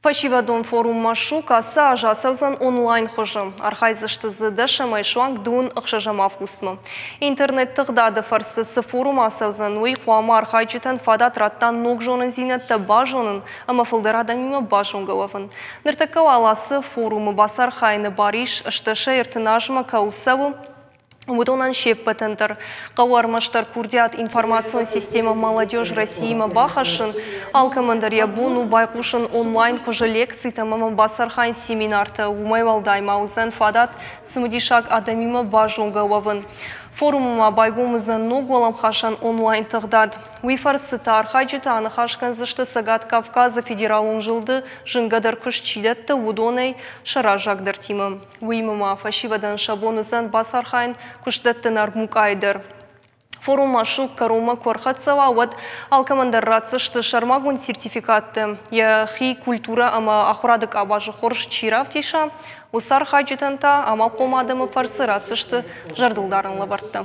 Пачивадон форум машу каса ажасавзан онлайн хожым. Архайзышты зыдыша майшуанг дун ықшажамав устмы. Интернет тығдады фарсысы форум асавзан уй қуама архайчытан фадат раттан ног жонын зинетті бажонын, ама фылдар адамима бажон гававын. Ныртакау аласы форумы басар хайны бариш, ыштыша иртынажма каулсавы, Удонан шеппетендер. Қауармаштар курдиат информацион система молодежь Россиима бахашын, алкамандар ябуну байқушын онлайн хожа лекций тамама басархан семинарты умайвалдай маузен фадат сымдишак адамима бажонга вавын. Форумыма байгумызан ногуалам хашан онлайн тығдад. Уйфарсыта архайчыта анахашкан зышты Сагат Кавказа федералун жылды жынгадар күш чидетті удонай шаражагдар тимым. Уймыма фашивадан шабонызан басархайн күштеттін армукайдыр. Форума шук карума корхатсава вот алкамандар рацышты шармагун сертификатты. Я хи культура ама ахурадык абажы хорш чирав тиша. Усар хаджитанта амал помадымы фарсы рацышты жардылдарын лабартты.